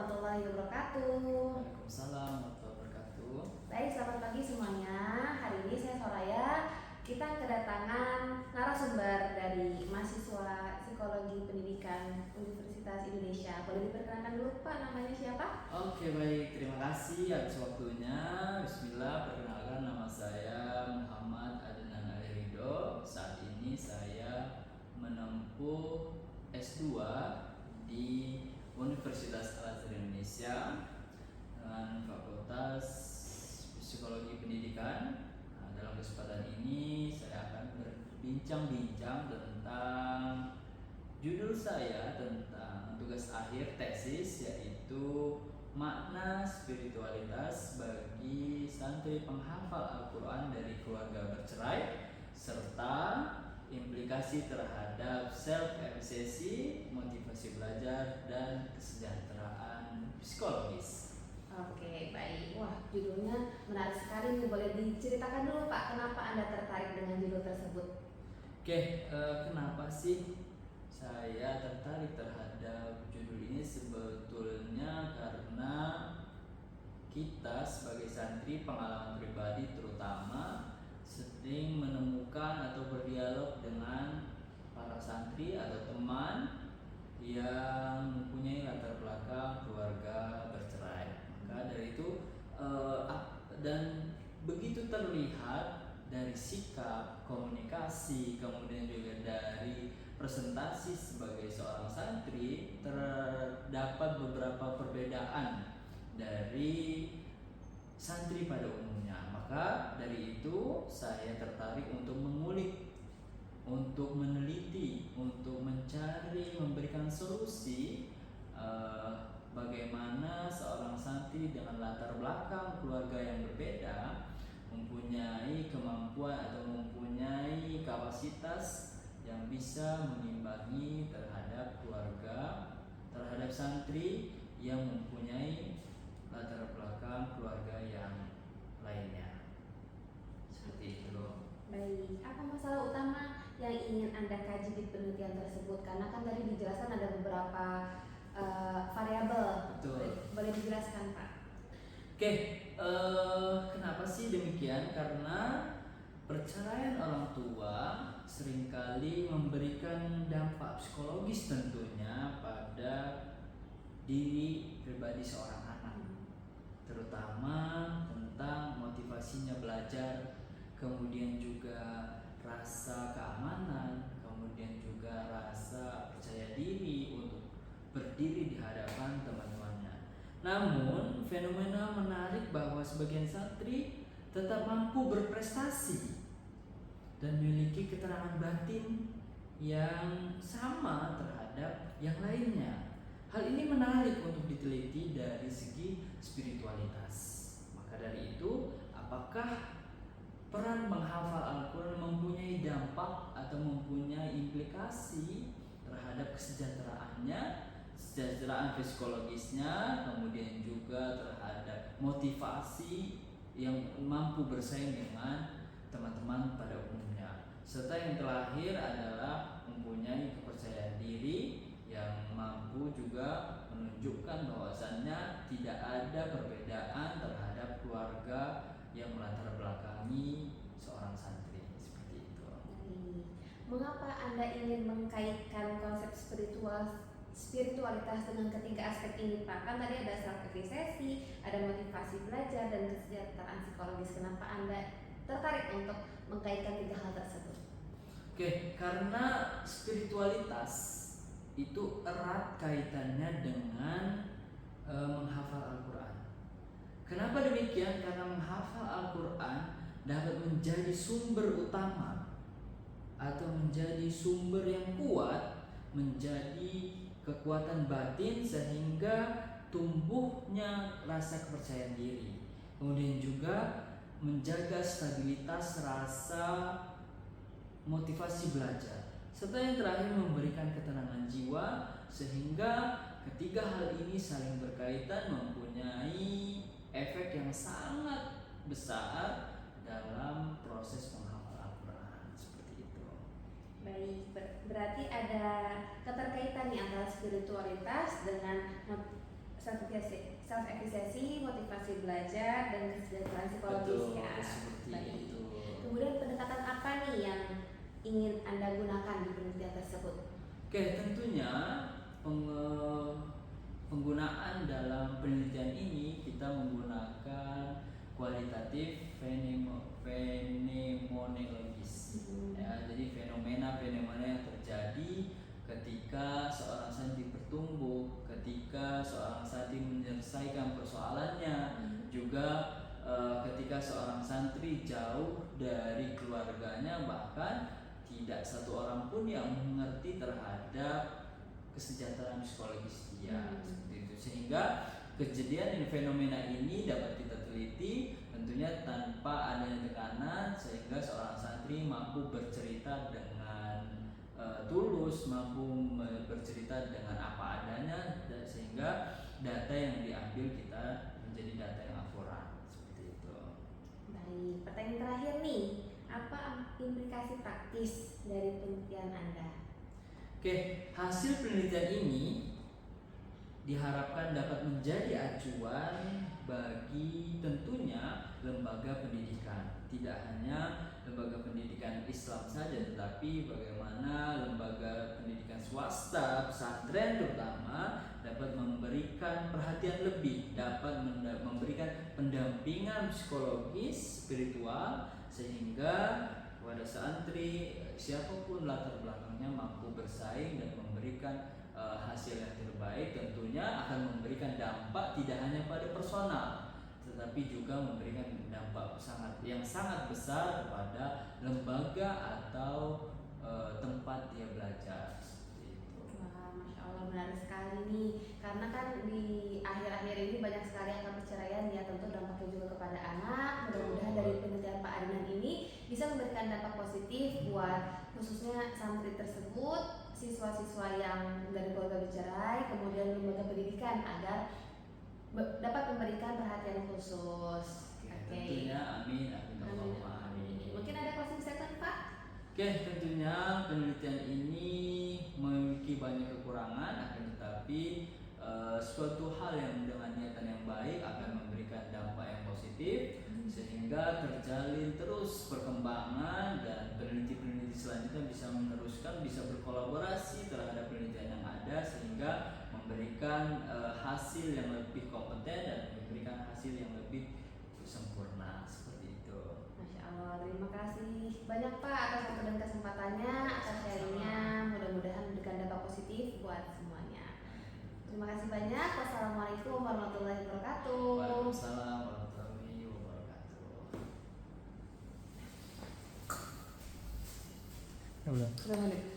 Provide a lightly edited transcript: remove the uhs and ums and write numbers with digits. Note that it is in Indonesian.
warahmatullahi wabarakatuh. Waalaikumsalam warahmatullahi wabarakatuh. Baik, selamat pagi semuanya. Hari ini saya Soraya. Kita kedatangan narasumber dari mahasiswa Psikologi Pendidikan Universitas Indonesia. Boleh diperkenalkan dulu Pak, namanya siapa? Oke, baik, terima kasih atas waktunya. Bismillah, perkenalkan nama saya Muhammad Adnan Ali Ridho. Saat ini saya menempuh S2 di Universitas Al-Azhar Indonesia dengan Fakultas Psikologi Pendidikan. Nah, dalam kesempatan ini saya akan berbincang-bincang tentang judul saya tentang tugas akhir tesis, yaitu makna spiritualitas bagi santri penghafal Al-Quran dari keluarga bercerai serta implikasi terhadap self-efficacy, motivasi belajar, dan kesejahteraan psikologis. Oke, baik. Wah, judulnya menarik sekali nih. Boleh diceritakan dulu Pak, kenapa Anda tertarik dengan judul tersebut? Oke, kenapa sih saya tertarik terhadap judul ini? Sebetulnya karena kita sebagai santri, pengalaman pribadi terutama, sering menemukan atau berdialog dengan para santri atau teman yang mempunyai latar belakang keluarga bercerai. Maka dari itu dan begitu terlihat dari sikap, komunikasi, kemudian juga dari presentasi sebagai seorang santri, terdapat beberapa perbedaan dari santri pada umumnya. Maka dari itu saya tertarik untuk mengulik, untuk meneliti, untuk mencari, memberikan solusi bagaimana seorang santri dengan latar belakang keluarga yang berbeda mempunyai kemampuan atau mempunyai kapasitas yang bisa mengimbangi terhadap keluarga, terhadap santri yang mempunyai latar belakang keluarga yang lainnya. Seperti itu loh. Baik, apa masalah utama yang ingin Anda kaji di penelitian tersebut? Karena kan tadi dijelaskan ada beberapa variabel. Betul. Boleh dijelaskan Pak? Oke, kenapa sih demikian? Karena perceraian orang tua seringkali memberikan dampak psikologis tentunya pada diri pribadi seorang anak, terutama tentang motivasinya belajar, kemudian juga rasa keamanan, kemudian juga rasa percaya diri untuk berdiri di hadapan teman-temannya. Namun, fenomena menarik bahwa sebagian santri tetap mampu berprestasi dan memiliki keterangan batin yang sama terhadap yang lainnya. Hal ini menarik untuk diteliti dari segi spiritualitas. Maka dari itu, apakah peran menghafal Al-Quran mempunyai dampak atau mempunyai implikasi terhadap kesejahteraannya, kesejahteraan psikologisnya, kemudian juga terhadap motivasi yang mampu bersaing dengan teman-teman pada umumnya. Serta yang terakhir adalah mempunyai kepercayaan diri yang mampu juga menunjukkan bahwasannya tidak ada perbedaan terhadap keluarga yang melatar belakangi seorang santri. Seperti itu. Mengapa Anda ingin mengkaitkan konsep spiritualitas dengan ketiga aspek ini Pak? Kan tadi ada self-efficacy, ada motivasi belajar, dan kesejahteraan psikologis. Kenapa Anda tertarik untuk mengkaitkan tiga hal tersebut? Oke, karena spiritualitas itu erat kaitannya dengan menghafal Al-Quran. Kenapa demikian? Karena menghafal Al-Quran dapat menjadi sumber utama atau menjadi sumber yang kuat, menjadi kekuatan batin sehingga tumbuhnya rasa kepercayaan diri. Kemudian juga menjaga stabilitas rasa motivasi belajar, serta yang terakhir memberikan ketenangan jiwa, sehingga ketiga hal ini saling berkaitan, mempunyai efek yang sangat besar dalam proses penghafal Al-Quran. Seperti itu. Baik, berarti ada keterkaitan nih antara spiritualitas dengan self efficacy, motivasi belajar, dan kesejahteraan psikologis Betul, ya. seperti Baik. itu. Kemudian pendekatan apa nih yang ingin Anda gunakan di penelitian tersebut? Oke, tentunya penggunaan dalam penelitian ini kita menggunakan kualitatif fenomenologis. Ya, jadi fenomena-fenomena yang terjadi ketika seorang santri bertumbuh, ketika seorang santri menyelesaikan persoalannya, juga ketika seorang santri jauh dari keluarganya, bahkan tidak satu orang pun yang mengerti terhadap kesejahteraan psikologis dia, seperti itu. Sehingga kejadian fenomena ini dapat kita teliti tentunya tanpa adanya tekanan, sehingga seorang santri mampu bercerita dengan tulus, mampu bercerita dengan apa adanya, dan sehingga data yang diambil kita menjadi data yang akurat, seperti itu. Baik, pertanyaan terakhir nih, apa implikasi praktis dari penelitian Anda? Oke, hasil penelitian ini diharapkan dapat menjadi acuan bagi tentunya lembaga pendidikan. Tidak hanya lembaga pendidikan Islam saja, tetapi bagaimana lembaga pendidikan swasta, pesantren terutama dapat memberikan perhatian lebih, dapat memberikan pendampingan psikologis, spiritual, sehingga kepada santri siapapun latar belakangnya mampu bersaing dan memberikan hasil yang terbaik. Tentunya akan memberikan dampak tidak hanya pada personal, tetapi juga memberikan dampak yang sangat besar kepada lembaga atau tempat dia belajar, seperti itu. Wah, Masya Allah, menarik sekali nih. Karena kan di akhir-akhir ini banyak sekali angka perceraian ya, tentu dampaknya juga kepada anak. Mudah-mudahan dari penelitian Pak Adnan ini bisa memberikan dampak positif buat khususnya santri tersebut, siswa-siswa yang dari keluarga bercerai, kemudian lembaga pendidikan agar dapat memberikan perhatian khusus. Oke. Tentunya amin, Allahumma amin. Mungkin ada closing statement Pak? Oke, tentunya penelitian ini memiliki banyak kekurangan, akan tetapi suatu hal yang dengan niatan yang baik akan memberikan dampak yang positif, sehingga terjalin terus perkembangan dan peneliti-peneliti selanjutnya bisa meneruskan, bisa berkolaborasi terhadap penelitian yang ada, sehingga memberikan hasil yang lebih kompeten dan memberikan hasil yang lebih sempurna, seperti itu. Masya Allah, terima kasih banyak Pak atas waktu dan kesempatannya, atas sharingnya. Mudah-mudahan memberikan dampak positif buat semuanya. Terima kasih banyak. Wassalamualaikum warahmatullahi wabarakatuh. Waalaikumsalam warahmatullahi wabarakatuh. Ya, udah. Sudah balik.